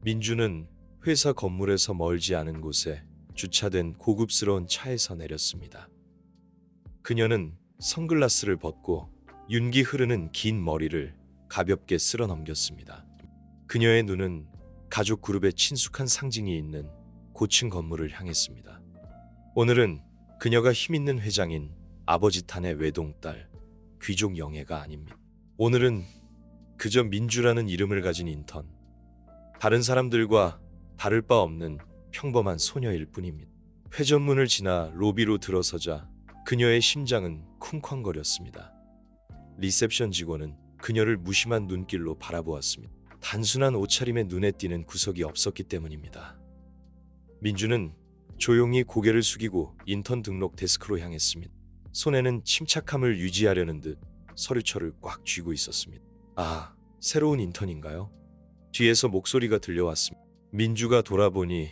민주는 회사 건물에서 멀지 않은 곳에 주차된 고급스러운 차에서 내렸습니다. 그녀는 선글라스를 벗고 윤기 흐르는 긴 머리를 가볍게 쓸어 넘겼습니다. 그녀의 눈은 가족 그룹의 친숙한 상징이 있는 고층 건물을 향했습니다. 오늘은 그녀가 힘있는 회장인 아버지 탄의 외동딸, 귀족 영예가 아닙니다. 오늘은 그저 민주라는 이름을 가진 인턴, 다른 사람들과 다를 바 없는 평범한 소녀일 뿐입니다. 회전문을 지나 로비로 들어서자 그녀의 심장은 쿵쾅거렸습니다. 리셉션 직원은 그녀를 무심한 눈길로 바라보았습니다. 단순한 옷차림에 눈에 띄는 구석이 없었기 때문입니다. 민주는 조용히 고개를 숙이고 인턴 등록 데스크로 향했습니다. 손에는 침착함을 유지하려는 듯 서류철을 꽉 쥐고 있었습니다. 아, 새로운 인턴인가요? 뒤에서 목소리가 들려왔습니다. 민주가 돌아보니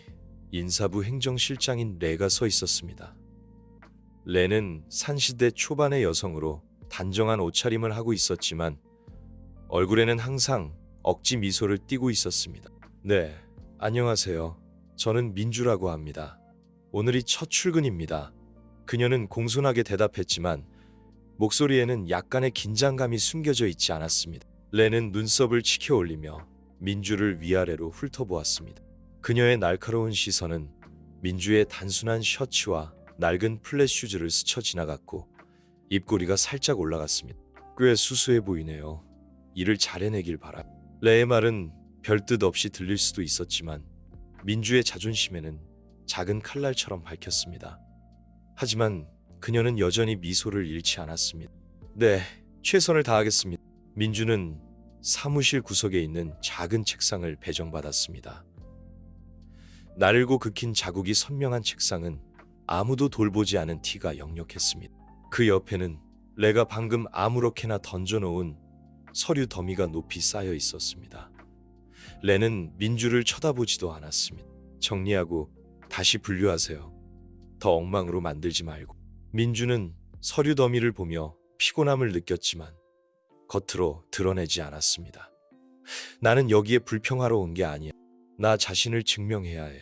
인사부 행정실장인 레가 서 있었습니다. 레는 산시대 초반의 여성으로 단정한 옷차림을 하고 있었지만 얼굴에는 항상 억지 미소를 띠고 있었습니다. 네, 안녕하세요. 저는 민주라고 합니다. 오늘이 첫 출근입니다. 그녀는 공손하게 대답했지만 목소리에는 약간의 긴장감이 숨겨져 있지 않았습니다. 레는 눈썹을 치켜 올리며 민주를 위아래로 훑어보았습니다. 그녀의 날카로운 시선은 민주의 단순한 셔츠와 낡은 플랫 슈즈를 스쳐 지나갔고 입꼬리가 살짝 올라갔습니다. 꽤 수수해 보이네요. 일을 잘해내길 바라. 레의 말은 별뜻 없이 들릴 수도 있었지만 민주의 자존심에는 작은 칼날처럼 밝혔습니다. 하지만 그녀는 여전히 미소를 잃지 않았습니다. 네, 최선을 다하겠습니다. 민주는 사무실 구석에 있는 작은 책상을 배정받았습니다. 나르고 긋긴 자국이 선명한 책상은 아무도 돌보지 않은 티가 역력했습니다. 그 옆에는 레가 방금 아무렇게나 던져놓은 서류 더미가 높이 쌓여 있었습니다. 레는 민주를 쳐다보지도 않았습니다. 정리하고 다시 분류하세요. 더 엉망으로 만들지 말고. 민주는 서류 더미를 보며 피곤함을 느꼈지만 겉으로 드러내지 않았습니다. 나는 여기에 불평하러 온 게 아니야. 나 자신을 증명해야 해.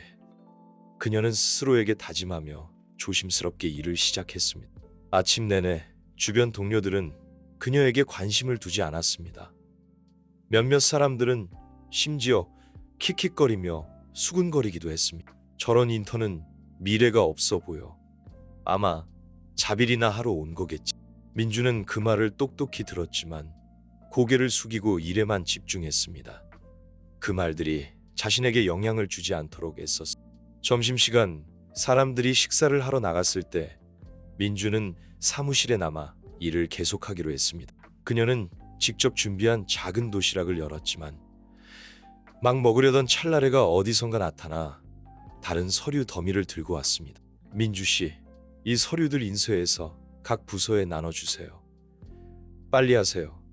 그녀는 스스로에게 다짐하며 조심스럽게 일을 시작했습니다. 아침 내내 주변 동료들은 그녀에게 관심을 두지 않았습니다. 몇몇 사람들은 심지어 킥킥거리며 수군거리기도 했습니다. 저런 인턴은 미래가 없어 보여. 아마 자빌이나 하러 온 거겠지. 민주는 그 말을 똑똑히 들었지만 고개를 숙이고 일에만 집중했습니다. 그 말들이 자신에게 영향을 주지 않도록 애썼습니다. 점심시간 사람들이 식사를 하러 나갔을 때 민주는 사무실에 남아 일을 계속하기로 했습니다. 그녀는 직접 준비한 작은 도시락을 열었지만 막 먹으려던 찰나레가 어디선가 나타나 다른 서류 더미를 들고 왔습니다. 민주씨, 이 서류들 인쇄해서 각 부서에 나눠주세요. 빨리 하세요.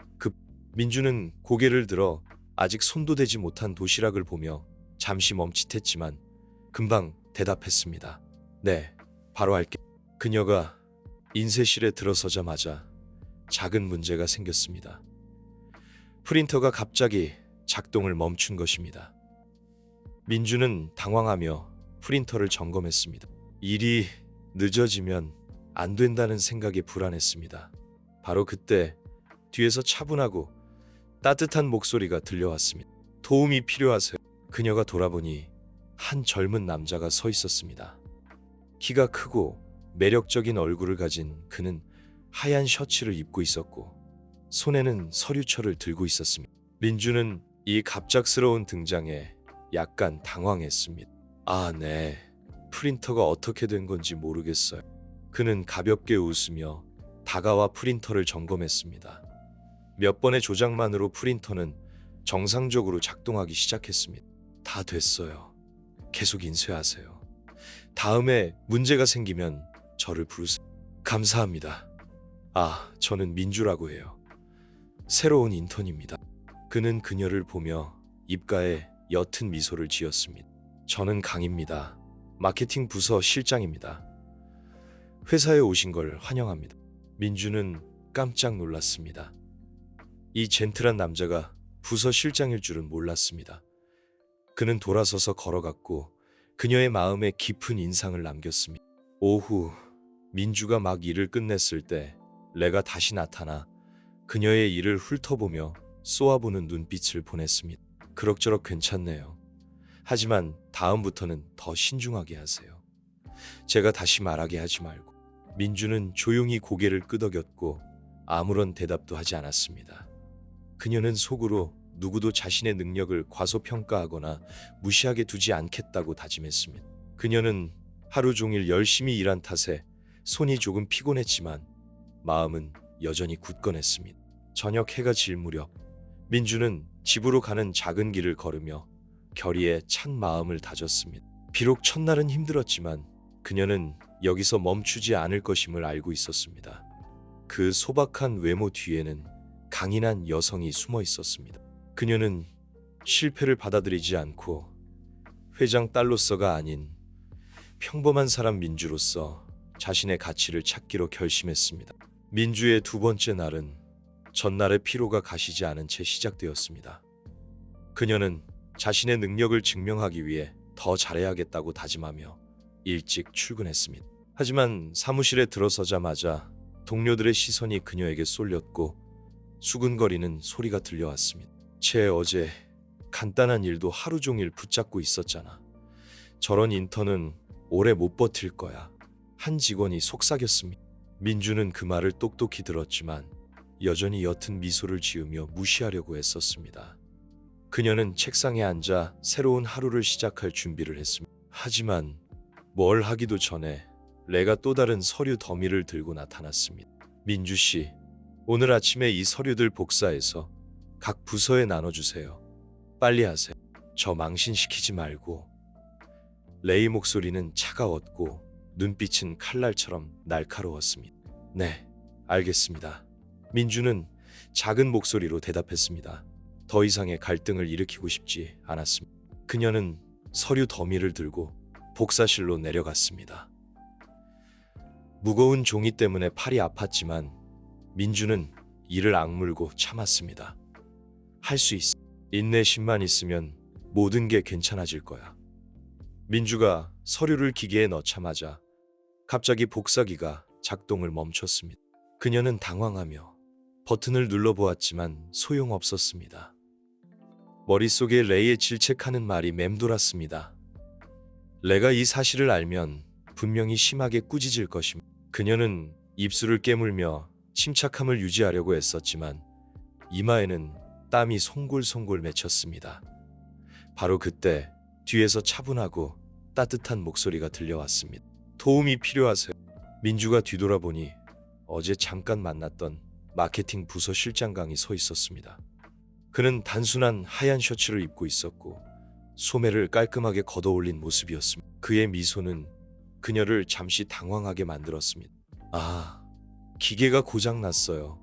민주는 고개를 들어 아직 손도 대지 못한 도시락을 보며 잠시 멈칫했지만 금방 대답했습니다. 네, 바로 할게. 그녀가 인쇄실에 들어서자마자 작은 문제가 생겼습니다. 프린터가 갑자기 작동을 멈춘 것입니다. 민주는 당황하며 프린터를 점검했습니다. 일이 늦어지면 안 된다는 생각에 불안했습니다. 바로 그때 뒤에서 차분하고 따뜻한 목소리가 들려왔습니다. 도움이 필요하세요? 그녀가 돌아보니 한 젊은 남자가 서 있었습니다. 키가 크고 매력적인 얼굴을 가진 그는 하얀 셔츠를 입고 있었고 손에는 서류철을 들고 있었습니다. 민주는 이 갑작스러운 등장에 약간 당황했습니다. 아, 네. 프린터가 어떻게 된 건지 모르겠어요. 그는 가볍게 웃으며 다가와 프린터를 점검했습니다. 몇 번의 조작만으로 프린터는 정상적으로 작동하기 시작했습니다. 다 됐어요. 계속 인쇄하세요. 다음에 문제가 생기면 저를 부르세요. 감사합니다. 아, 저는 민주라고 해요. 새로운 인턴입니다. 그는 그녀를 보며 입가에 옅은 미소를 지었습니다. 저는 강입니다. 마케팅 부서 실장입니다. 회사에 오신 걸 환영합니다. 민주는 깜짝 놀랐습니다. 이 젠틀한 남자가 부서 실장일 줄은 몰랐습니다. 그는 돌아서서 걸어갔고 그녀의 마음에 깊은 인상을 남겼습니다. 오후 민주가 막 일을 끝냈을 때 레가 다시 나타나 그녀의 일을 훑어보며 쏘아보는 눈빛을 보냈습니다. 그럭저럭 괜찮네요. 하지만 다음부터는 더 신중하게 하세요. 제가 다시 말하게 하지 말고. 민주는 조용히 고개를 끄덕였고 아무런 대답도 하지 않았습니다. 그녀는 속으로 누구도 자신의 능력을 과소평가하거나 무시하게 두지 않겠다고 다짐했습니다. 그녀는 하루 종일 열심히 일한 탓에 손이 조금 피곤했지만 마음은 여전히 굳건했습니다. 저녁 해가 질 무렵 민주는 집으로 가는 작은 길을 걸으며 결의에 찬 마음을 다졌습니다. 비록 첫날은 힘들었지만 그녀는 여기서 멈추지 않을 것임을 알고 있었습니다. 그 소박한 외모 뒤에는 강인한 여성이 숨어 있었습니다. 그녀는 실패를 받아들이지 않고 회장 딸로서가 아닌 평범한 사람 민주로서 자신의 가치를 찾기로 결심했습니다. 민주의 두 번째 날은 전날의 피로가 가시지 않은 채 시작되었습니다. 그녀는 자신의 능력을 증명하기 위해 더 잘해야겠다고 다짐하며 일찍 출근했습니다. 하지만 사무실에 들어서자마자 동료들의 시선이 그녀에게 쏠렸고 수근거리는 소리가 들려왔습니다. 쟤 어제 간단한 일도 하루 종일 붙잡고 있었잖아. 저런 인턴은 오래 못 버틸 거야. 한 직원이 속삭였습니다. 민주는 그 말을 똑똑히 들었지만 여전히 옅은 미소를 지으며 무시하려고 애썼습니다. 그녀는 책상에 앉아 새로운 하루를 시작할 준비를 했습니다. 하지만 뭘 하기도 전에 레가 또 다른 서류 더미를 들고 나타났습니다. 민주 씨, 오늘 아침에 이 서류들 복사해서 각 부서에 나눠주세요. 빨리 하세요. 저 망신시키지 말고. 레의 목소리는 차가웠고 눈빛은 칼날처럼 날카로웠습니다. 네, 알겠습니다. 민주는 작은 목소리로 대답했습니다. 더 이상의 갈등을 일으키고 싶지 않았습니다. 그녀는 서류 더미를 들고 복사실로 내려갔습니다. 무거운 종이 때문에 팔이 아팠지만 민주는 이를 악물고 참았습니다. 할 수 있어. 인내심만 있으면 모든 게 괜찮아질 거야. 민주가 서류를 기계에 넣자마자 갑자기 복사기가 작동을 멈췄습니다. 그녀는 당황하며 버튼을 눌러보았지만 소용없었습니다. 머릿속에 레이의 질책하는 말이 맴돌았습니다. 레가 이 사실을 알면 분명히 심하게 꾸짖을 것입니다. 그녀는 입술을 깨물며 침착함을 유지하려고 애썼지만 이마에는 땀이 송골송골 맺혔습니다. 바로 그때 뒤에서 차분하고 따뜻한 목소리가 들려왔습니다. 도움이 필요하세요? 민주가 뒤돌아보니 어제 잠깐 만났던 마케팅 부서 실장강이 서 있었습니다. 그는 단순한 하얀 셔츠를 입고 있었고 소매를 깔끔하게 걷어올린 모습이었습니다. 그의 미소는 그녀를 잠시 당황하게 만들었습니다. 아, 기계가 고장났어요.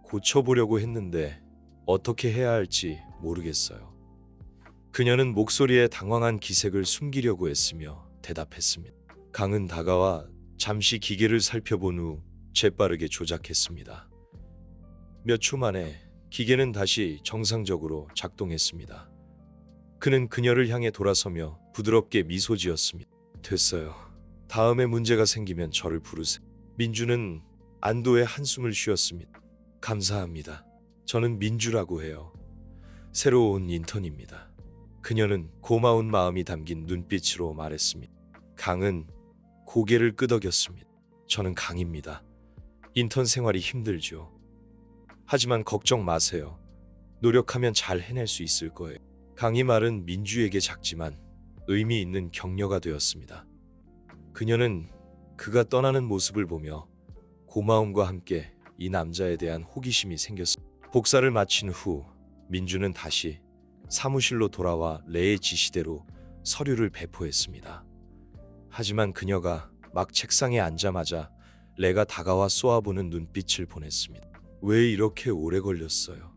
고쳐보려고 했는데 어떻게 해야 할지 모르겠어요. 그녀는 목소리에 당황한 기색을 숨기려고 했으며 대답했습니다. 강은 다가와 잠시 기계를 살펴본 후 재빠르게 조작했습니다. 몇 초 만에 기계는 다시 정상적으로 작동했습니다. 그는 그녀를 향해 돌아서며 부드럽게 미소 지었습니다. 됐어요. 다음에 문제가 생기면 저를 부르세요. 민주는 안도의 한숨을 쉬었습니다. 감사합니다. 저는 민주라고 해요. 새로 온 인턴입니다. 그녀는 고마운 마음이 담긴 눈빛으로 말했습니다. 강은 고개를 끄덕였습니다. 저는 강입니다. 인턴 생활이 힘들죠. 하지만 걱정 마세요. 노력하면 잘 해낼 수 있을 거예요. 강의 말은 민주에게 작지만 의미 있는 격려가 되었습니다. 그녀는 그가 떠나는 모습을 보며 고마움과 함께 이 남자에 대한 호기심이 생겼습니다. 복사를 마친 후 민주는 다시 사무실로 돌아와 레의 지시대로 서류를 배포했습니다. 하지만 그녀가 막 책상에 앉자마자 레가 다가와 쏘아보는 눈빛을 보냈습니다. 왜 이렇게 오래 걸렸어요?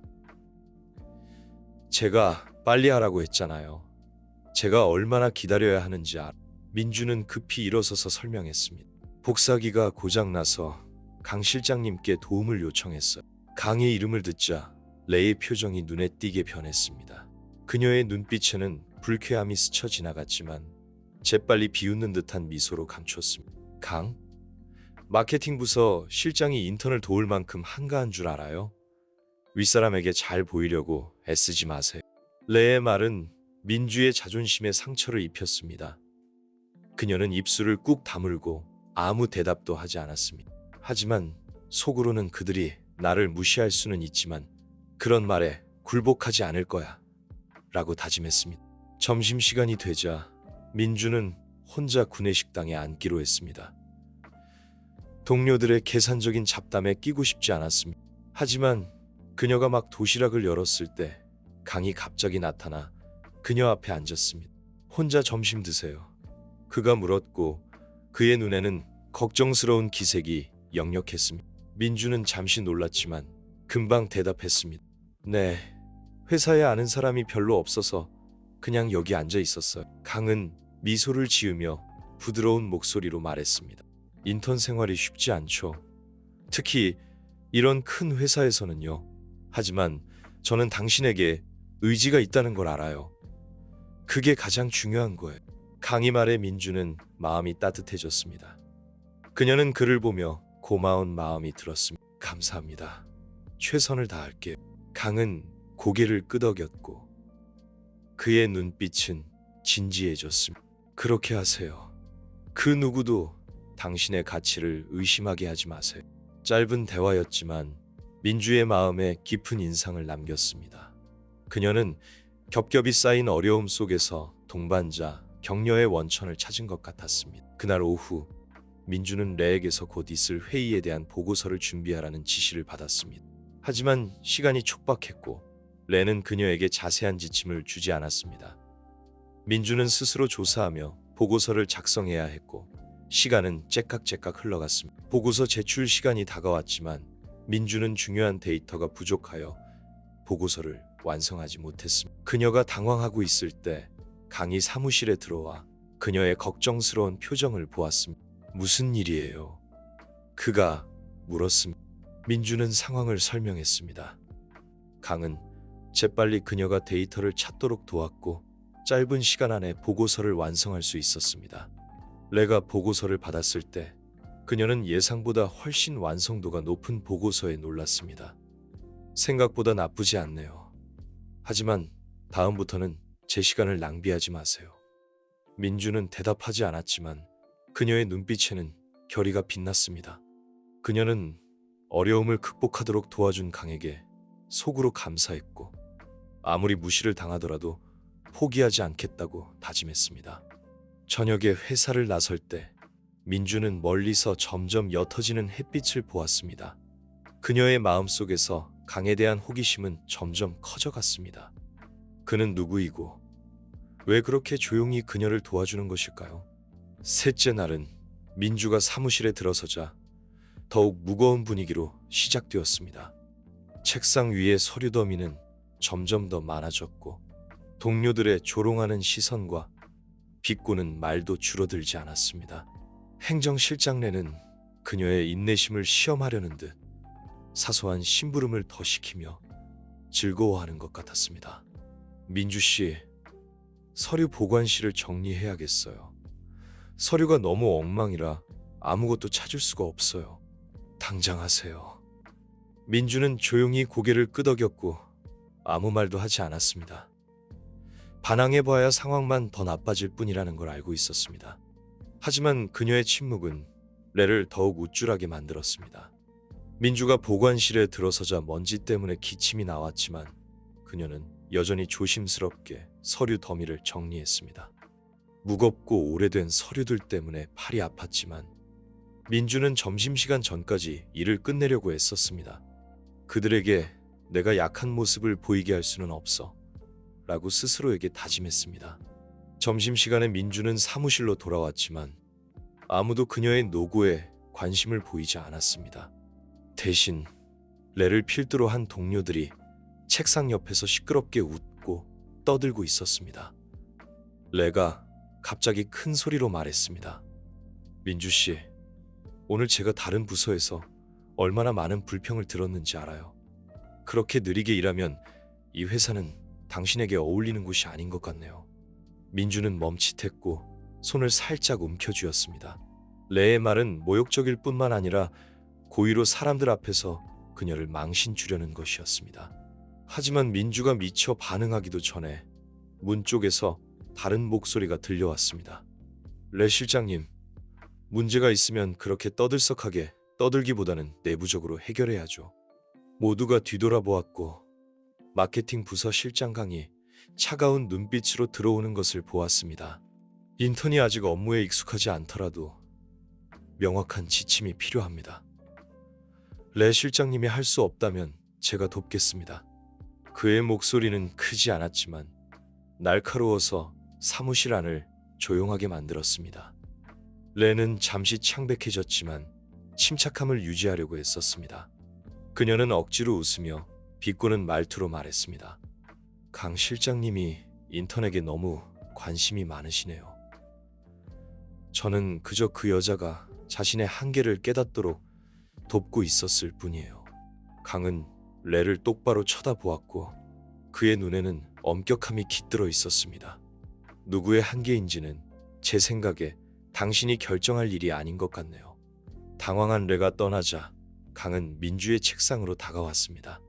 제가 빨리 하라고 했잖아요. 제가 얼마나 기다려야 하는지 알아. 민주는 급히 일어서서 설명했습니다. 복사기가 고장나서 강 실장님께 도움을 요청했어요. 강의 이름을 듣자 레의 표정이 눈에 띄게 변했습니다. 그녀의 눈빛에는 불쾌함이 스쳐 지나갔지만 재빨리 비웃는 듯한 미소로 감췄습니다. 강? 마케팅 부서 실장이 인턴을 도울 만큼 한가한 줄 알아요? 윗사람에게 잘 보이려고 애쓰지 마세요. 레의 말은 민주의 자존심에 상처를 입혔습니다. 그녀는 입술을 꾹 다물고 아무 대답도 하지 않았습니다. 하지만 속으로는 그들이 나를 무시할 수는 있지만 그런 말에 굴복하지 않을 거야 라고 다짐했습니다. 점심시간이 되자 민주는 혼자 구내식당에 앉기로 했습니다. 동료들의 계산적인 잡담에 끼고 싶지 않았습니다. 하지만 그녀가 막 도시락을 열었을 때 강이 갑자기 나타나 그녀 앞에 앉았습니다. 혼자 점심 드세요. 그가 물었고 그의 눈에는 걱정스러운 기색이 역력했습니다. 민주는 잠시 놀랐지만 금방 대답했습니다. 네, 회사에 아는 사람이 별로 없어서 그냥 여기 앉아 있었어요. 강은 미소를 지으며 부드러운 목소리로 말했습니다. 인턴 생활이 쉽지 않죠. 특히 이런 큰 회사에서는요. 하지만 저는 당신에게 의지가 있다는 걸 알아요. 그게 가장 중요한 거예요. 강의 말에 민주는 마음이 따뜻해졌습니다. 그녀는 그를 보며 고마운 마음이 들었습니다. 감사합니다. 최선을 다할게요. 강은 고개를 끄덕였고 그의 눈빛은 진지해졌습니다. 그렇게 하세요. 그 누구도 당신의 가치를 의심하게 하지 마세요. 짧은 대화였지만 민주의 마음에 깊은 인상을 남겼습니다. 그녀는 겹겹이 쌓인 어려움 속에서 동반자, 격려의 원천을 찾은 것 같았습니다. 그날 오후 민주는 레에게서 곧 있을 회의에 대한 보고서를 준비하라는 지시를 받았습니다. 하지만 시간이 촉박했고 레는 그녀에게 자세한 지침을 주지 않았습니다. 민주는 스스로 조사하며 보고서를 작성해야 했고 시간은 째깍째깍 흘러갔습니다. 보고서 제출 시간이 다가왔지만 민주는 중요한 데이터가 부족하여 보고서를 완성하지 못했습니다. 그녀가 당황하고 있을 때 강이 사무실에 들어와 그녀의 걱정스러운 표정을 보았습니다. 무슨 일이에요? 그가 물었습니다. 민주는 상황을 설명했습니다. 강은 재빨리 그녀가 데이터를 찾도록 도왔고 짧은 시간 안에 보고서를 완성할 수 있었습니다. 레가 보고서를 받았을 때 그녀는 예상보다 훨씬 완성도가 높은 보고서에 놀랐습니다. 생각보다 나쁘지 않네요. 하지만 다음부터는 제 시간을 낭비하지 마세요. 민주는 대답하지 않았지만 그녀의 눈빛에는 결의가 빛났습니다. 그녀는 어려움을 극복하도록 도와준 강에게 속으로 감사했고 아무리 무시를 당하더라도 포기하지 않겠다고 다짐했습니다. 저녁에 회사를 나설 때 민주는 멀리서 점점 옅어지는 햇빛을 보았습니다. 그녀의 마음속에서 강에 대한 호기심은 점점 커져갔습니다. 그는 누구이고 왜 그렇게 조용히 그녀를 도와주는 것일까요? 셋째 날은 민주가 사무실에 들어서자 더욱 무거운 분위기로 시작되었습니다. 책상 위의 서류 더미는 점점 더 많아졌고 동료들의 조롱하는 시선과 비꼬는 말도 줄어들지 않았습니다. 행정실장네는 그녀의 인내심을 시험하려는 듯 사소한 심부름을 더 시키며 즐거워하는 것 같았습니다. 민주 씨, 서류 보관실을 정리해야겠어요. 서류가 너무 엉망이라 아무것도 찾을 수가 없어요. 당장 하세요. 민주는 조용히 고개를 끄덕였고 아무 말도 하지 않았습니다. 반항해봐야 상황만 더 나빠질 뿐이라는 걸 알고 있었습니다. 하지만 그녀의 침묵은 레를 더욱 우쭐하게 만들었습니다. 민주가 보관실에 들어서자 먼지 때문에 기침이 나왔지만 그녀는 여전히 조심스럽게 서류 더미를 정리했습니다. 무겁고 오래된 서류들 때문에 팔이 아팠지만 민주는 점심시간 전까지 일을 끝내려고 애썼습니다. 그들에게 내가 약한 모습을 보이게 할 수는 없어 라고 스스로에게 다짐했습니다. 점심시간에 민주는 사무실로 돌아왔지만 아무도 그녀의 노고에 관심을 보이지 않았습니다. 대신 레를 필두로 한 동료들이 책상 옆에서 시끄럽게 웃고 떠들고 있었습니다. 레가 갑자기 큰 소리로 말했습니다. 민주 씨, 오늘 제가 다른 부서에서 얼마나 많은 불평을 들었는지 알아요. 그렇게 느리게 일하면 이 회사는 당신에게 어울리는 곳이 아닌 것 같네요. 민주는 멈칫했고 손을 살짝 움켜쥐었습니다. 레의 말은 모욕적일 뿐만 아니라 고의로 사람들 앞에서 그녀를 망신 주려는 것이었습니다. 하지만 민주가 미처 반응하기도 전에 문 쪽에서 다른 목소리가 들려왔습니다. 레 실장님, 문제가 있으면 그렇게 떠들썩하게 떠들기보다는 내부적으로 해결해야죠. 모두가 뒤돌아보았고 마케팅 부서 실장 강이 차가운 눈빛으로 들어오는 것을 보았습니다. 인턴이 아직 업무에 익숙하지 않더라도 명확한 지침이 필요합니다. 레 실장님이 할 수 없다면 제가 돕겠습니다. 그의 목소리는 크지 않았지만 날카로워서 사무실 안을 조용하게 만들었습니다. 레는 잠시 창백해졌지만 침착함을 유지하려고 애썼습니다. 그녀는 억지로 웃으며 비꼬는 말투로 말했습니다. 강 실장님이 인턴에게 너무 관심이 많으시네요. 저는 그저 그 여자가 자신의 한계를 깨닫도록 돕고 있었을 뿐이에요. 강은 레를 똑바로 쳐다보았고 그의 눈에는 엄격함이 깃들어 있었습니다. 누구의 한계인지는 제 생각에 당신이 결정할 일이 아닌 것 같네요. 당황한 레가 떠나자 강은 민주의 책상으로 다가왔습니다.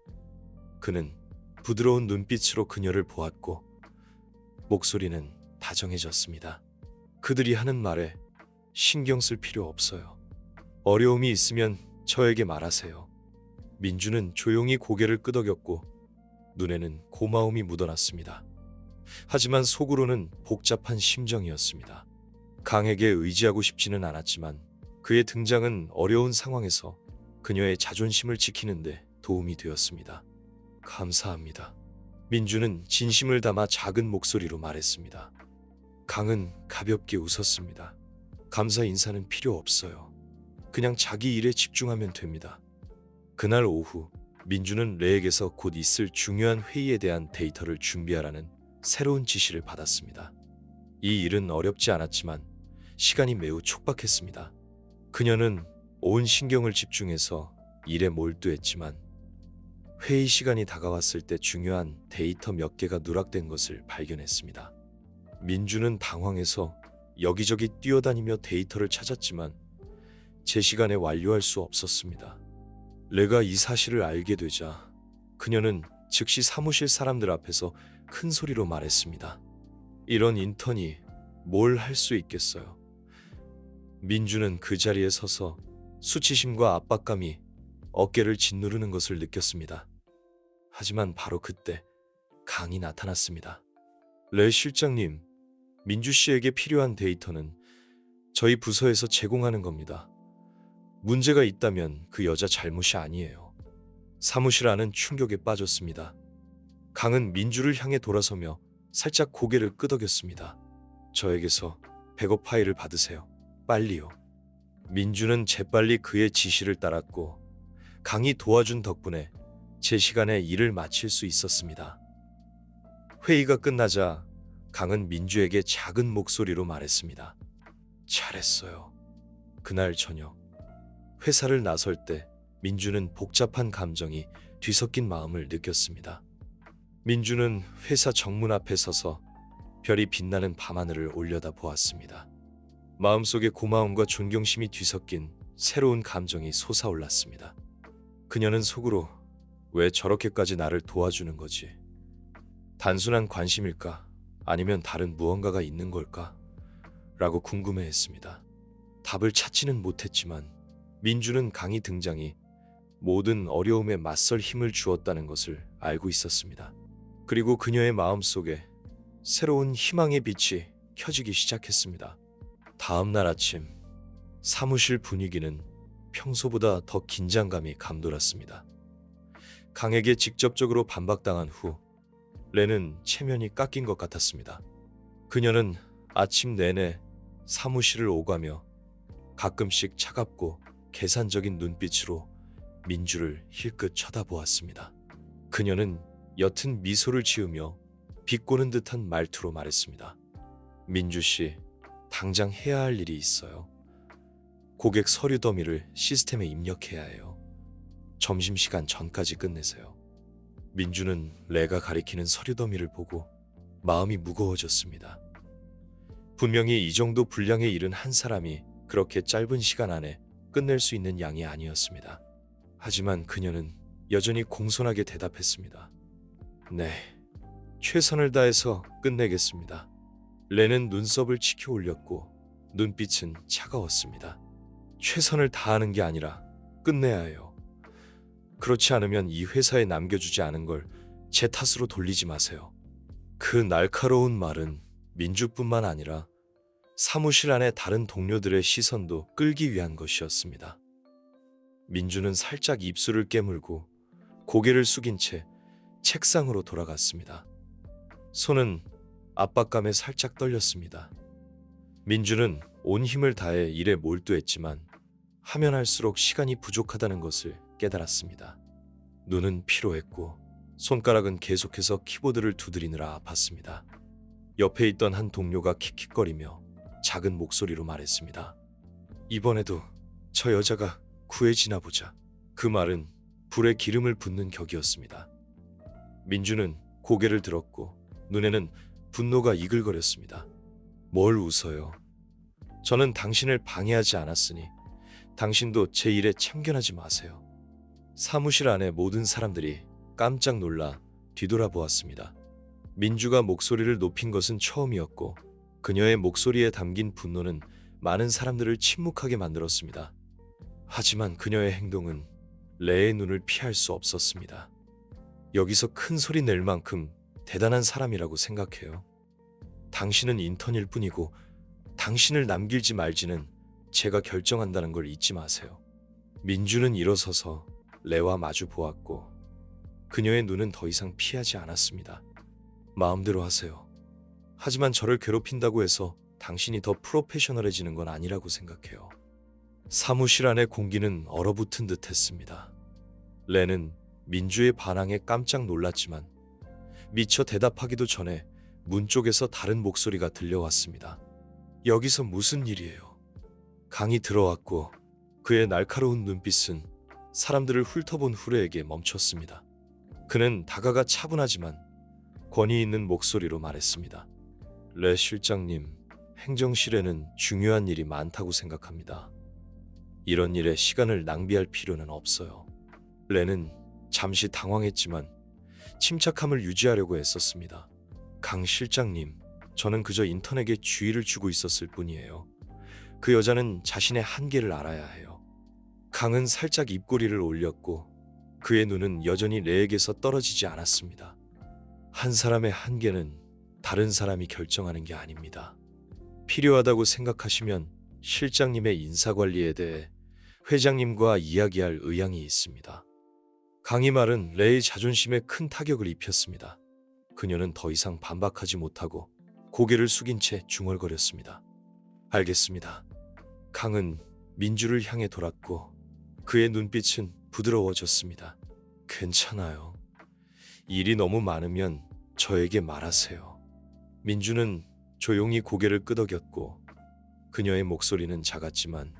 그는 부드러운 눈빛으로 그녀를 보았고 목소리는 다정해졌습니다. 그들이 하는 말에 신경 쓸 필요 없어요. 어려움이 있으면 저에게 말하세요. 민주는 조용히 고개를 끄덕였고 눈에는 고마움이 묻어났습니다. 하지만 속으로는 복잡한 심정이었습니다. 강에게 의지하고 싶지는 않았지만 그의 등장은 어려운 상황에서 그녀의 자존심을 지키는데 도움이 되었습니다. 감사합니다. 민주는 진심을 담아 작은 목소리로 말했습니다. 강은 가볍게 웃었습니다. 감사 인사는 필요 없어요. 그냥 자기 일에 집중하면 됩니다. 그날 오후 민주는 레에게서 곧 있을 중요한 회의에 대한 데이터를 준비하라는 새로운 지시를 받았습니다. 이 일은 어렵지 않았지만 시간이 매우 촉박했습니다. 그녀는 온 신경을 집중해서 일에 몰두했지만 회의 시간이 다가왔을 때 중요한 데이터 몇 개가 누락된 것을 발견했습니다. 민주는 당황해서 여기저기 뛰어다니며 데이터를 찾았지만 제 시간에 완료할 수 없었습니다. 레가 이 사실을 알게 되자 그녀는 즉시 사무실 사람들 앞에서 큰 소리로 말했습니다. 이런 인턴이 뭘 할 수 있겠어요. 민주는 그 자리에 서서 수치심과 압박감이 어깨를 짓누르는 것을 느꼈습니다. 하지만 바로 그때 강이 나타났습니다. 레 실장님, 민주 씨에게 필요한 데이터는 저희 부서에서 제공하는 겁니다. 문제가 있다면 그 여자 잘못이 아니에요. 사무실 안은 충격에 빠졌습니다. 강은 민주를 향해 돌아서며 살짝 고개를 끄덕였습니다. 저에게서 백업 파일을 받으세요. 빨리요. 민주는 재빨리 그의 지시를 따랐고 강이 도와준 덕분에 제 시간에 일을 마칠 수 있었습니다. 회의가 끝나자 강은 민주에게 작은 목소리로 말했습니다. 잘했어요. 그날 저녁 회사를 나설 때 민주는 복잡한 감정이 뒤섞인 마음을 느꼈습니다. 민주는 회사 정문 앞에 서서 별이 빛나는 밤하늘을 올려다 보았습니다. 마음속에 고마움과 존경심이 뒤섞인 새로운 감정이 솟아올랐습니다. 그녀는 속으로 왜 저렇게까지 나를 도와주는 거지? 단순한 관심일까? 아니면 다른 무언가가 있는 걸까? 라고 궁금해했습니다. 답을 찾지는 못했지만 민주는 강의 등장이 모든 어려움에 맞설 힘을 주었다는 것을 알고 있었습니다. 그리고 그녀의 마음속에 새로운 희망의 빛이 켜지기 시작했습니다. 다음 날 아침 사무실 분위기는 평소보다 더 긴장감이 감돌았습니다. 강에게 직접적으로 반박당한 후 레는 체면이 깎인 것 같았습니다. 그녀는 아침 내내 사무실을 오가며 가끔씩 차갑고 계산적인 눈빛으로 민주를 힐끗 쳐다보았습니다. 그녀는 옅은 미소를 지으며 비꼬는 듯한 말투로 말했습니다. 민주 씨, 당장 해야 할 일이 있어요. 고객 서류 더미를 시스템에 입력해야 해요. 점심시간 전까지 끝내세요. 민주는 레가 가리키는 서류 더미를 보고 마음이 무거워졌습니다. 분명히 이 정도 분량의 일은 한 사람이 그렇게 짧은 시간 안에 끝낼 수 있는 양이 아니었습니다. 하지만 그녀는 여전히 공손하게 대답했습니다. 네, 최선을 다해서 끝내겠습니다. 렌은 눈썹을 치켜 올렸고 눈빛은 차가웠습니다. 최선을 다하는 게 아니라 끝내야 해요. 그렇지 않으면 이 회사에 남겨주지 않은 걸 제 탓으로 돌리지 마세요. 그 날카로운 말은 민주뿐만 아니라 사무실 안의 다른 동료들의 시선도 끌기 위한 것이었습니다. 민주는 살짝 입술을 깨물고 고개를 숙인 채 책상으로 돌아갔습니다. 손은 압박감에 살짝 떨렸습니다. 민주는 온 힘을 다해 일에 몰두했지만 하면 할수록 시간이 부족하다는 것을 깨달았습니다. 눈은 피로했고 손가락은 계속해서 키보드를 두드리느라 아팠습니다. 옆에 있던 한 동료가 킥킥거리며 작은 목소리로 말했습니다. 이번에도 저 여자가 구해지나 보자. 그 말은 불에 기름을 붓는 격이었습니다. 민주는 고개를 들었고 눈에는 분노가 이글거렸습니다. 뭘 웃어요? 저는 당신을 방해하지 않았으니 당신도 제 일에 참견하지 마세요. 사무실 안에 모든 사람들이 깜짝 놀라 뒤돌아보았습니다. 민주가 목소리를 높인 것은 처음이었고 그녀의 목소리에 담긴 분노는 많은 사람들을 침묵하게 만들었습니다. 하지만 그녀의 행동은 레의 눈을 피할 수 없었습니다. 여기서 큰 소리 낼 만큼 대단한 사람이라고 생각해요. 당신은 인턴일 뿐이고 당신을 남길지 말지는 제가 결정한다는 걸 잊지 마세요. 민주는 일어서서 레와 마주 보았고 그녀의 눈은 더 이상 피하지 않았습니다. 마음대로 하세요. 하지만 저를 괴롭힌다고 해서 당신이 더 프로페셔널해지는 건 아니라고 생각해요. 사무실 안의 공기는 얼어붙은 듯 했습니다. 레는 민주의 반항에 깜짝 놀랐지만 미처 대답하기도 전에 문 쪽에서 다른 목소리가 들려왔습니다. 여기서 무슨 일이에요? 강이 들어왔고 그의 날카로운 눈빛은 사람들을 훑어본 후레에게 멈췄습니다. 그는 다가가 차분하지만 권위 있는 목소리로 말했습니다. 레 실장님, 행정실에는 중요한 일이 많다고 생각합니다. 이런 일에 시간을 낭비할 필요는 없어요. 레는 잠시 당황했지만 침착함을 유지하려고 애썼습니다. 강 실장님, 저는 그저 인턴에게 주의를 주고 있었을 뿐이에요. 그 여자는 자신의 한계를 알아야 해요. 강은 살짝 입꼬리를 올렸고 그의 눈은 여전히 레에게서 떨어지지 않았습니다. 한 사람의 한계는 다른 사람이 결정하는 게 아닙니다. 필요하다고 생각하시면 실장님의 인사관리에 대해 회장님과 이야기할 의향이 있습니다. 강의 말은 레의 자존심에 큰 타격을 입혔습니다. 그녀는 더 이상 반박하지 못하고 고개를 숙인 채 중얼거렸습니다. 알겠습니다. 강은 민주를 향해 돌았고 그의 눈빛은 부드러워졌습니다. 괜찮아요. 일이 너무 많으면 저에게 말하세요. 민주는 조용히 고개를 끄덕였고 그녀의 목소리는 작았지만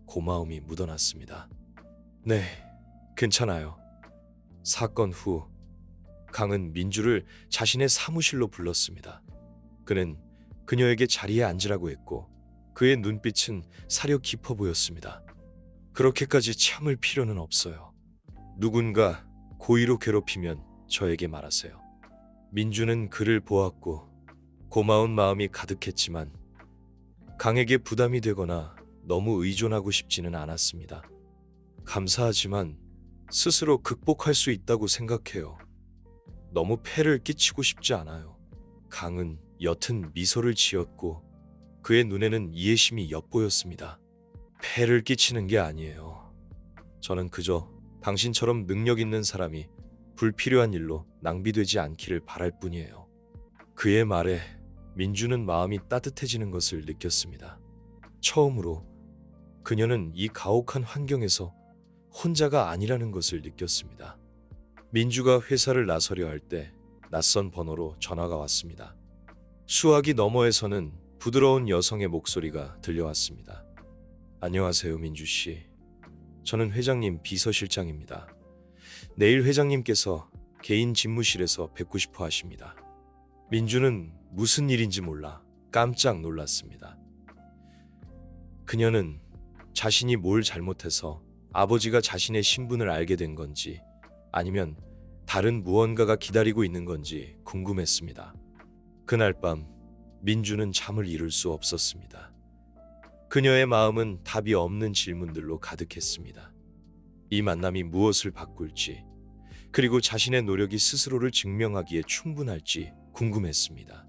고마움이 묻어났습니다. 네, 괜찮아요. 사건 후 강은 민주를 자신의 사무실로 불렀습니다. 그는 그녀에게 자리에 앉으라고 했고 그의 눈빛은 사려 깊어 보였습니다. 그렇게까지 참을 필요는 없어요. 누군가 고의로 괴롭히면 저에게 말하세요. 민주는 그를 보았고 고마운 마음이 가득했지만 강에게 부담이 되거나 너무 의존하고 싶지는 않았습니다. 감사하지만 스스로 극복할 수 있다고 생각해요. 너무 폐를 끼치고 싶지 않아요. 강은 옅은 미소를 지었고 그의 눈에는 이해심이 엿보였습니다. 폐를 끼치는 게 아니에요. 저는 그저 당신처럼 능력 있는 사람이 불필요한 일로 낭비되지 않기를 바랄 뿐이에요. 그의 말에 민주는 마음이 따뜻해지는 것을 느꼈습니다. 처음으로 그녀는 이 가혹한 환경에서 혼자가 아니라는 것을 느꼈습니다. 민주가 회사를 나서려 할 때 낯선 번호로 전화가 왔습니다. 수화기 너머에서는 부드러운 여성의 목소리가 들려왔습니다. 안녕하세요, 민주 씨. 저는 회장님 비서실장입니다. 내일 회장님께서 개인 집무실에서 뵙고 싶어 하십니다. 민주는 무슨 일인지 몰라 깜짝 놀랐습니다. 그녀는 자신이 뭘 잘못해서 아버지가 자신의 신분을 알게 된 건지 아니면 다른 무언가가 기다리고 있는 건지 궁금했습니다. 그날 밤 민주는 잠을 이룰 수 없었습니다. 그녀의 마음은 답이 없는 질문들로 가득했습니다. 이 만남이 무엇을 바꿀지, 그리고 자신의 노력이 스스로를 증명하기에 충분할지 궁금했습니다.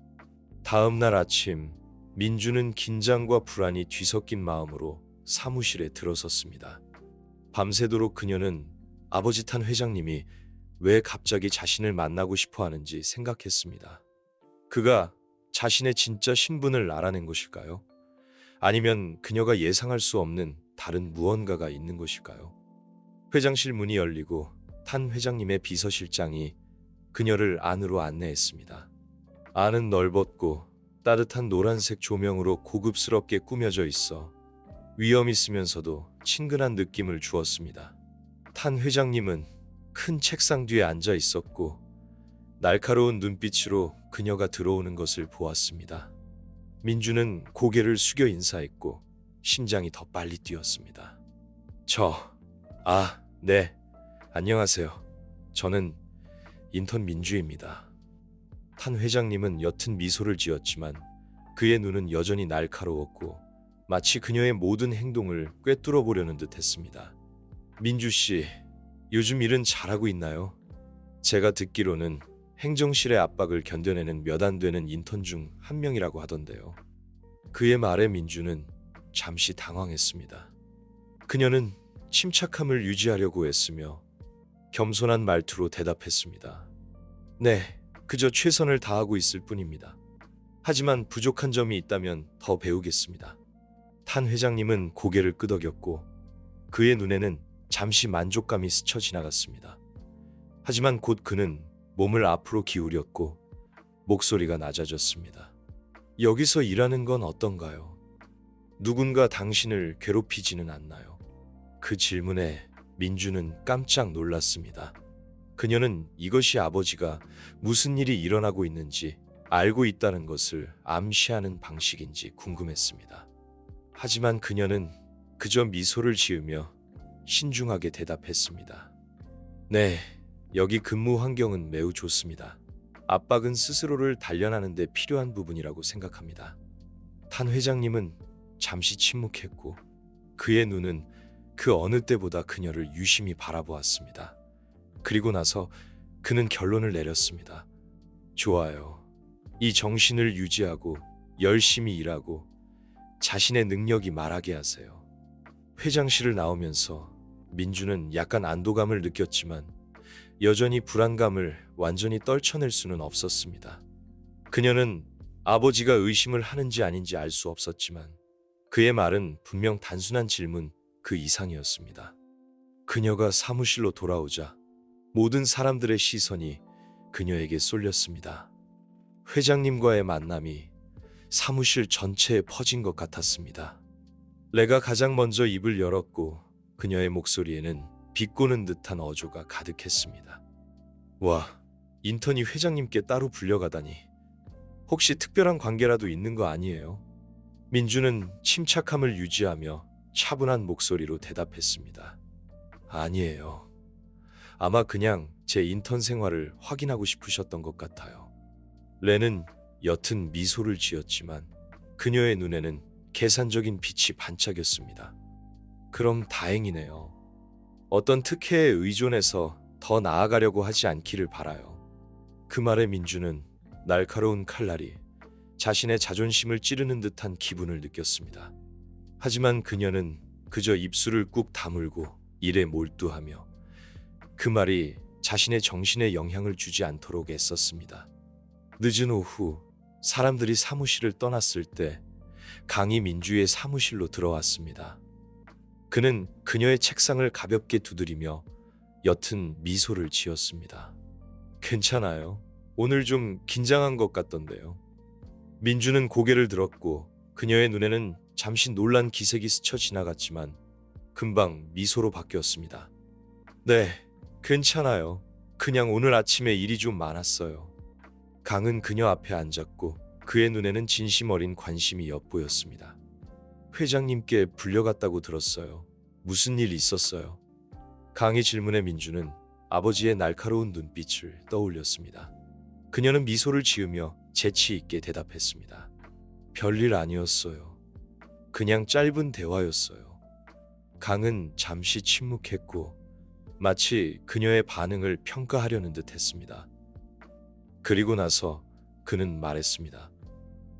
다음 날 아침, 민주는 긴장과 불안이 뒤섞인 마음으로 사무실에 들어섰습니다. 밤새도록 그녀는 아버지 탄 회장님이 왜 갑자기 자신을 만나고 싶어 하는지 생각했습니다. 그가 자신의 진짜 신분을 알아낸 것일까요? 아니면 그녀가 예상할 수 없는 다른 무언가가 있는 것일까요? 회장실 문이 열리고 탄 회장님의 비서실장이 그녀를 안으로 안내했습니다. 안은 넓었고 따뜻한 노란색 조명으로 고급스럽게 꾸며져 있어 위험 있으면서도 친근한 느낌을 주었습니다. 탄 회장님은 큰 책상 뒤에 앉아 있었고 날카로운 눈빛으로 그녀가 들어오는 것을 보았습니다. 민주는 고개를 숙여 인사했고 심장이 더 빨리 뛰었습니다. 네, 안녕하세요. 저는 인턴 민주입니다. 탄 회장님은 옅은 미소를 지었지만 그의 눈은 여전히 날카로웠고 마치 그녀의 모든 행동을 꿰뚫어 보려는 듯 했습니다. 민주 씨, 요즘 일은 잘하고 있나요? 제가 듣기로는 행정실의 압박을 견뎌내는 몇 안 되는 인턴 중 한 명이라고 하던데요. 그의 말에 민주는 잠시 당황했습니다. 그녀는 침착함을 유지하려고 애쓰며 겸손한 말투로 대답했습니다. 네, 그저 최선을 다하고 있을 뿐입니다. 하지만 부족한 점이 있다면 더 배우겠습니다. 탄 회장님은 고개를 끄덕였고 그의 눈에는 잠시 만족감이 스쳐 지나갔습니다. 하지만 곧 그는 몸을 앞으로 기울였고 목소리가 낮아졌습니다. 여기서 일하는 건 어떤가요? 누군가 당신을 괴롭히지는 않나요? 그 질문에 민주는 깜짝 놀랐습니다. 그녀는 이것이 아버지가 무슨 일이 일어나고 있는지 알고 있다는 것을 암시하는 방식인지 궁금했습니다. 하지만 그녀는 그저 미소를 지으며 신중하게 대답했습니다. 네, 여기 근무 환경은 매우 좋습니다. 압박은 스스로를 단련하는 데 필요한 부분이라고 생각합니다. 탄 회장님은 잠시 침묵했고 그의 눈은 그 어느 때보다 그녀를 유심히 바라보았습니다. 그리고 나서 그는 결론을 내렸습니다. 좋아요. 이 정신을 유지하고 열심히 일하고 자신의 능력이 말하게 하세요. 회장실을 나오면서 민주는 약간 안도감을 느꼈지만 여전히 불안감을 완전히 떨쳐낼 수는 없었습니다. 그녀는 아버지가 의심을 하는지 아닌지 알 수 없었지만 그의 말은 분명 단순한 질문 그 이상이었습니다. 그녀가 사무실로 돌아오자 모든 사람들의 시선이 그녀에게 쏠렸습니다. 회장님과의 만남이 사무실 전체에 퍼진 것 같았습니다. 레가 가장 먼저 입을 열었고 그녀의 목소리에는 비꼬는 듯한 어조가 가득했습니다. 와, 인턴이 회장님께 따로 불려가다니. 혹시 특별한 관계라도 있는 거 아니에요? 민주는 침착함을 유지하며 차분한 목소리로 대답했습니다. 아니에요. 아마 그냥 제 인턴 생활을 확인하고 싶으셨던 것 같아요. 레는 옅은 미소를 지었지만 그녀의 눈에는 계산적인 빛이 반짝였습니다. 그럼 다행이네요. 어떤 특혜에 의존해서 더 나아가려고 하지 않기를 바라요. 그 말에 민주는 날카로운 칼날이 자신의 자존심을 찌르는 듯한 기분을 느꼈습니다. 하지만 그녀는 그저 입술을 꾹 다물고 일에 몰두하며 그 말이 자신의 정신에 영향을 주지 않도록 애썼습니다. 늦은 오후 사람들이 사무실을 떠났을 때 강이 민주의 사무실로 들어왔습니다. 그는 그녀의 책상을 가볍게 두드리며 옅은 미소를 지었습니다. 괜찮아요. 오늘 좀 긴장한 것 같던데요. 민주는 고개를 들었고 그녀의 눈에는 잠시 놀란 기색이 스쳐 지나갔지만 금방 미소로 바뀌었습니다. 네, 괜찮아요. 그냥 오늘 아침에 일이 좀 많았어요. 강은 그녀 앞에 앉았고 그의 눈에는 진심 어린 관심이 엿보였습니다. 회장님께 불려갔다고 들었어요. 무슨 일 있었어요? 강의 질문에 민주는 아버지의 날카로운 눈빛을 떠올렸습니다. 그녀는 미소를 지으며 재치 있게 대답했습니다. 별일 아니었어요. 그냥 짧은 대화였어요. 강은 잠시 침묵했고 마치 그녀의 반응을 평가하려는 듯 했습니다. 그리고 나서 그는 말했습니다.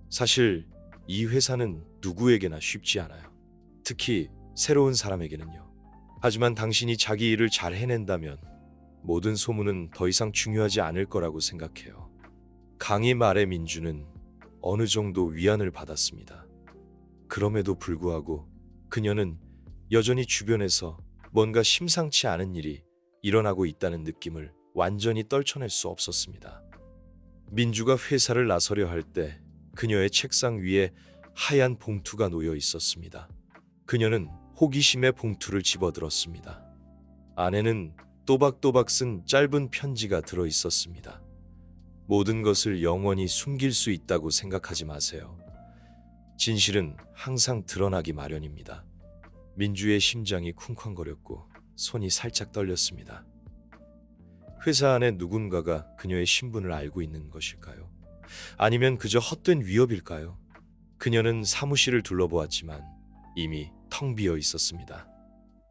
사실 이 회사는 누구에게나 쉽지 않아요. 특히 새로운 사람에게는요. 하지만 당신이 자기 일을 잘 해낸다면 모든 소문은 더 이상 중요하지 않을 거라고 생각해요. 강의 말에 민주는 어느 정도 위안을 받았습니다. 그럼에도 불구하고 그녀는 여전히 주변에서 뭔가 심상치 않은 일이 일어나고 있다는 느낌을 완전히 떨쳐낼 수 없었습니다. 민주가 회사를 나서려 할 때 그녀의 책상 위에 하얀 봉투가 놓여 있었습니다. 그녀는 호기심에 봉투를 집어들었습니다. 안에는 또박또박 쓴 짧은 편지가 들어 있었습니다. 모든 것을 영원히 숨길 수 있다고 생각하지 마세요. 진실은 항상 드러나기 마련입니다. 민주의 심장이 쿵쾅거렸고 손이 살짝 떨렸습니다. 회사 안에 누군가가 그녀의 신분을 알고 있는 것일까요? 아니면 그저 헛된 위협일까요? 그녀는 사무실을 둘러보았지만 이미 텅 비어 있었습니다.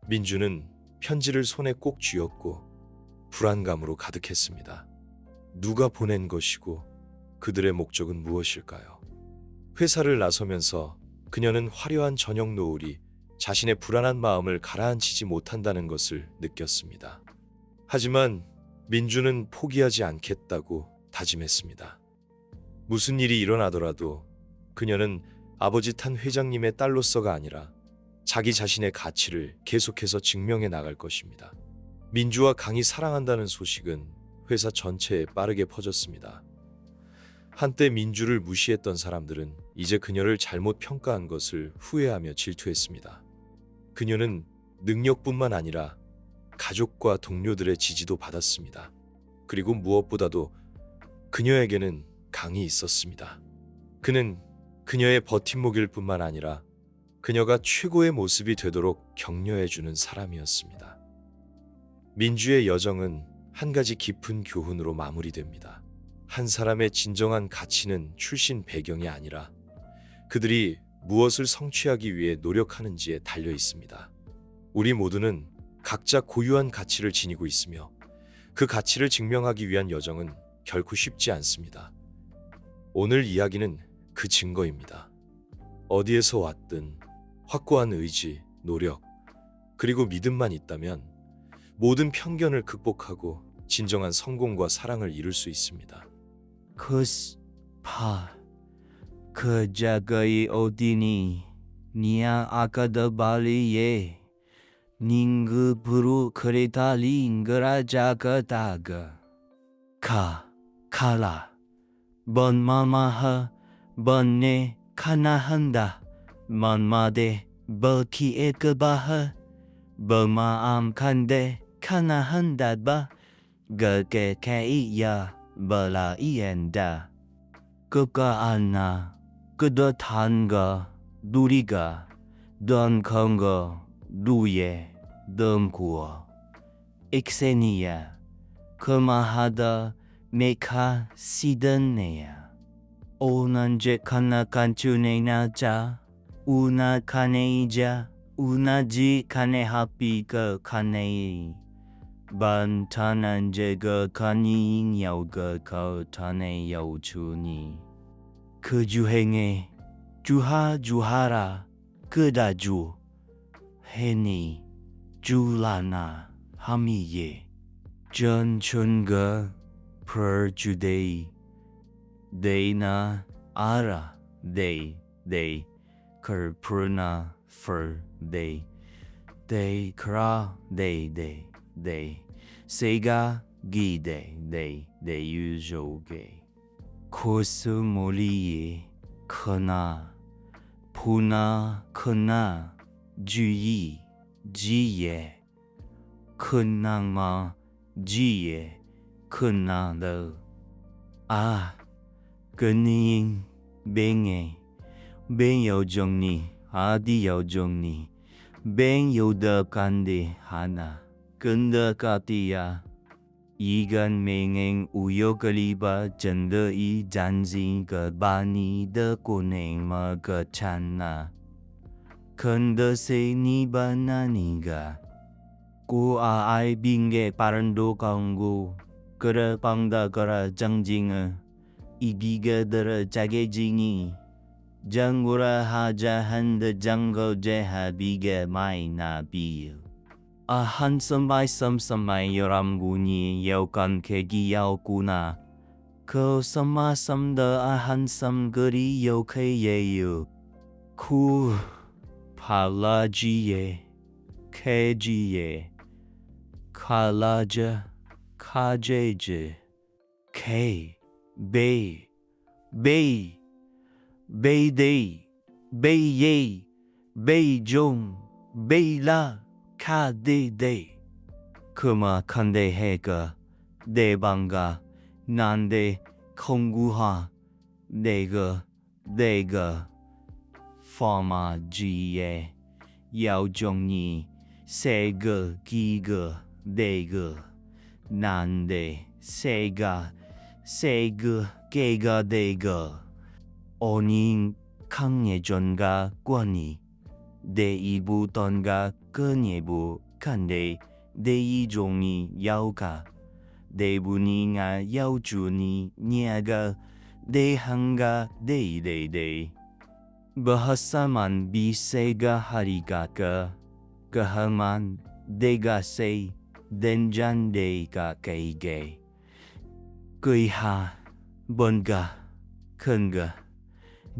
민주는 편지를 손에 꼭 쥐었고 불안감으로 가득했습니다. 누가 보낸 것이고 그들의 목적은 무엇일까요? 회사를 나서면서 그녀는 화려한 저녁 노을이 자신의 불안한 마음을 가라앉히지 못한다는 것을 느꼈습니다. 하지만 민주는 포기하지 않겠다고 다짐했습니다. 무슨 일이 일어나더라도 그녀는 아버지 탄 회장님의 딸로서가 아니라 자기 자신의 가치를 계속해서 증명해 나갈 것입니다. 민주와 강이 사랑한다는 소식은 회사 전체에 빠르게 퍼졌습니다. 한때 민주를 무시했던 사람들은 이제 그녀를 잘못 평가한 것을 후회하며 질투했습니다. 그녀는 능력뿐만 아니라 가족과 동료들의 지지도 받았습니다. 그리고 무엇보다도 그녀에게는 강이 있었습니다. 그는 그녀의 버팀목일 뿐만 아니라 그녀가 최고의 모습이 되도록 격려해주는 사람이었습니다. 민주의 여정은 한 가지 깊은 교훈으로 마무리됩니다. 한 사람의 진정한 가치는 출신 배경이 아니라 그들이 무엇을 성취하기 위해 노력하는지에 달려 있습니다. 우리 모두는 각자 고유한 가치를 지니고 있으며 그 가치를 증명하기 위한 여정은 결코 쉽지 않습니다. 오늘 이야기는 그 증거입니다. 어디에서 왔든 확고한 의지, 노력, 그리고 믿음만 있다면 모든 편견을 극복하고 진정한 성공과 사랑을 이룰 수 있습니다. 그 자가이 어디니? 니야 아까도 발리에 닝그부루 그레달링그라 자가다가 칼라 번마마하 번네 카나한다 만마데 버키에 그바하 버마암 칸데 카나한다바 그게케이야 벌라이엔다 그가 안나 그더 탄가 누리가 던컨거 누예 덤구어 익세니야 그마하다 메카 시던네야 오난제 카나 칸추네나자 우나 카네이자 우나지 카네하피가 카네이 반타난제가 카니잉야우가 카타네야우추니 그 주행에 주하라 그다주 헤니 줄라나 하미예 전춘가 퍼주데이 데이나 아라 데이 커프나 퍼데이 데이 크라 데이 세가 기데 데이 유조게 코스모리에 크나 푸나 크나 주의 지에 큰낭마 지에 큰나더 아 그닝 뱅에 뱅여정니 아디여정니 뱅요더간데 하나 근더가티야 이간 맹행 우요글리바 전더이 잔지 그바니 더고냉마 그찬나 근더세 니바나니가 고아 아이 빙게 빠른도 강고 그래 방다 그라 정징어 이기가더러 자게징이 정구라 하자 한드 정거 제하 비게 마이나 비유 아 한섬바이 썸썸마이 여람군이 여간 계기 야오구나 그 썸마 썸더 아 한섬 그리 요케예유 쿠 팔라지에 케지에 칼라자 카제즈 케 베이 베이데이 베이예 베이종 베이라 카데데 그마 칸데해가 내방가 난데 공구하 내가 파마지에 야오종니 세가 기가 내가 난데 세가 개가 대가 오닝 강예전가 권이 대이부던가 근예부 간데 대이종이 야우가 대분이가 야우주니 니아가 대항가 대이대대 bahasman bisega harigaka kahaman degase denjan dega keige kuiha bonga 큰가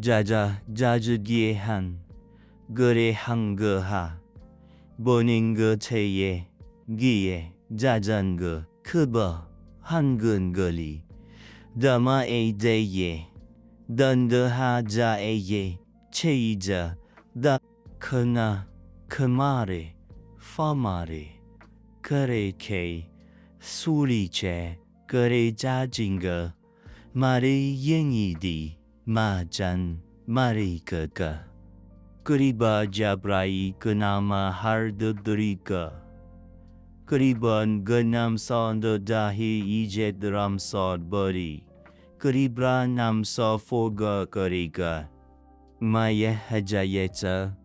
자자 자즈기에한 그래 한거하 보닝거 체에 기에 자잔거 크버 한근거리 다마에데예 던더하자에예 체이자 다 크나 크마레 파마레 그레케 수리체 그레 자징거 마리 잉이디 마잔 마리 그가 그리바 자브라이 그나마 하르드드리가 그리번 그남선더 다히 이제드람선 버리 그리브라 남서 포가 그리가 마야 하자예자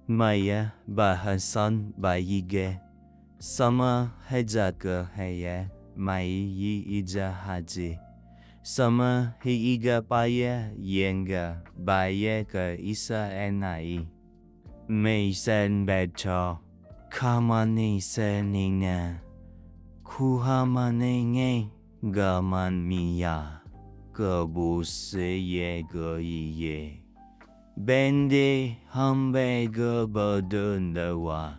마야 바하선 바이게 사마 하자가 해야 마이 이자하지 Sama hiiga paya yenga baya ka isa enai. May sen bedcho. Kamani senina. Kuhamane nge. Gaman miya. Kabuse ye go ye. Bende hambe go bodundawa.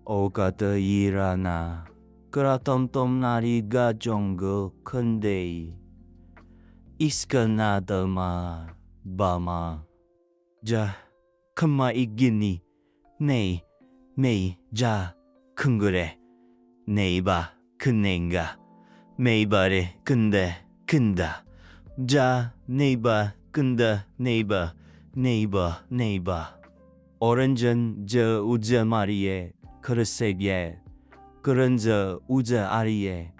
Okata irana. Kratomtom nariga jongo kundei. 이스카나더마 바마 자 큰마 이기니 네자 큰그래 네이바 큰냉가 메이바레 근다 자 네이바 근다 네이바 오른전 저 우자 마리에 그르세비에 그런저 우자 아리에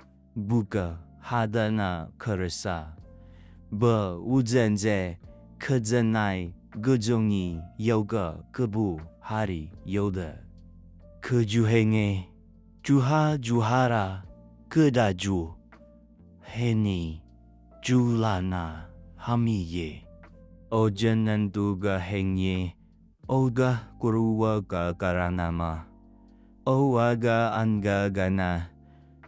부가 하다나 그르사 버 우전제 크전나이 그종이 요가 그부 하리 요다 그 주행에 주하라 그다주 해니 줄라나 하미예 오전난 두가 행예 오가 구루와가 가라나마 오와가 안가가나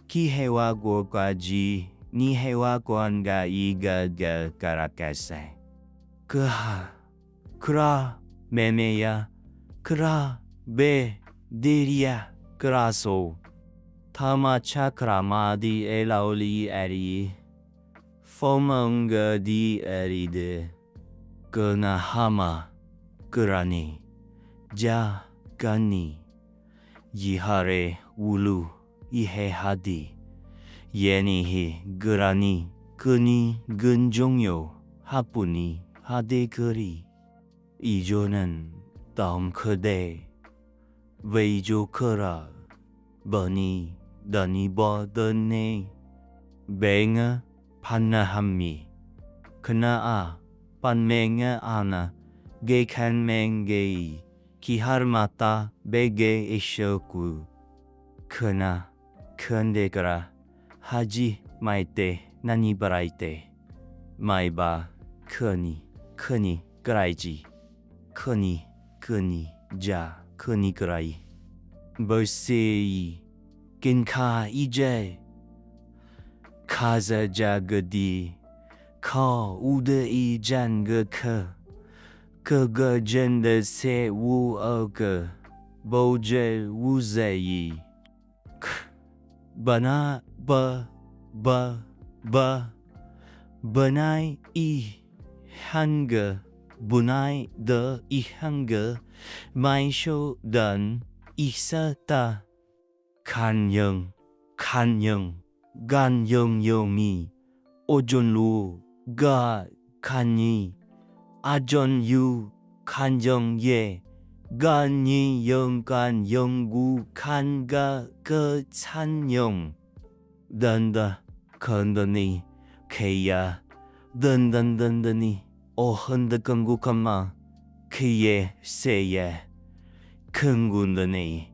기해와 고까지 ni hewa kuan ga iga ga karakase. Kra memeya, kra be diria kraso. Tama chakra madi elaoli eri. Fomonga di eride. Kena hama krani. Ja gani. Yihare wulu ihe hadi. 예니히 그라니 그니 근종요 하쁘니 하디 그리 이조는 다음 그대 왜이조 그라 버니 더니 버더네 뱅어 판나함미 그나아 판맹어 아나 게칸맹게이 기하르마타 베게 이쇼쿠 그나 큰데그라 하지 마이테 나니바라이테 마이바 크니 그라이지 크니 자 크니 그라이 벌세이 긴카 이제 카자자그디 카 우드이 잔그크 그거 젠데세 우어그 보제 우제이 바나 바나이 이 한거 분ai the ihanga mai show dan isata kan yang gan yongi ojon lu ga kanyi ajon yu kan ye gan yi gan gu kan ga ke chan danda kandani kaya dandani 오흔드 건국엄마 그의 세예 큰군드니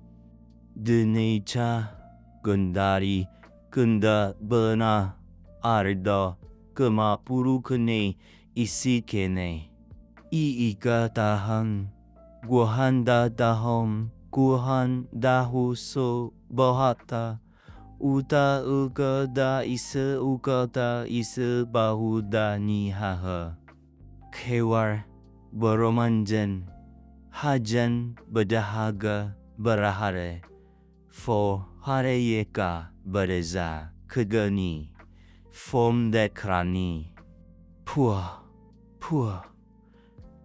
드네차 근다리 근다 버나 아르더 그마 부루크네 이시케네 이이가 다한 구한다 다홈 구한 다후소 버하타 우다 우거다 이스 우거다 이스 바후다 니하하 Kewar beromanjan hajan berdahaga berahare for hareyeka bereza kegani form that krani pua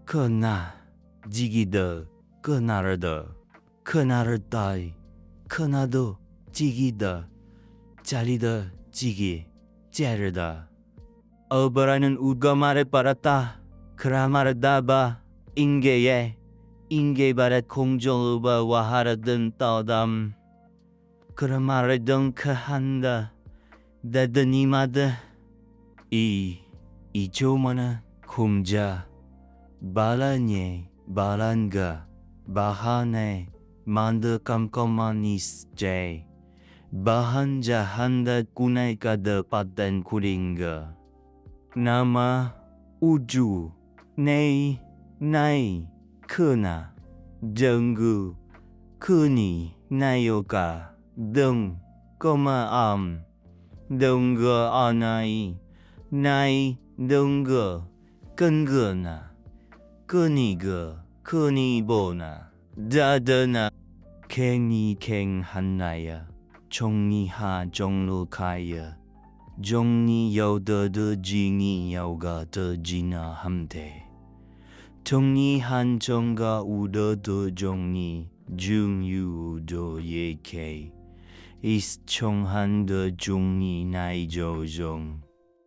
kena jigida kenardai kenado jigida jalida jigi jarida Obera는 우가마를 빨았다 그라마르다바 인게바렛 공정우바 와하르든 떠담 그라마르든 크한다 다드니마드 이조마나 쿰자 발란가 바하네 만드 깜깜마니스제 바한자 한다 꾸나이까드 빠단 구링가 나마 우주 네이 나이 크나 정구 크니 나요가 등 꼬마암 등거 아나이 나이 등거 끈거나 끈이거 크니보나 다드나 갱이갱한나야 종이하 종루카야 종니 여더드 징이 여가더 지나 함대 종니 한정가 우더드 종니 중유도 예케 이스총한더 종니 나이조종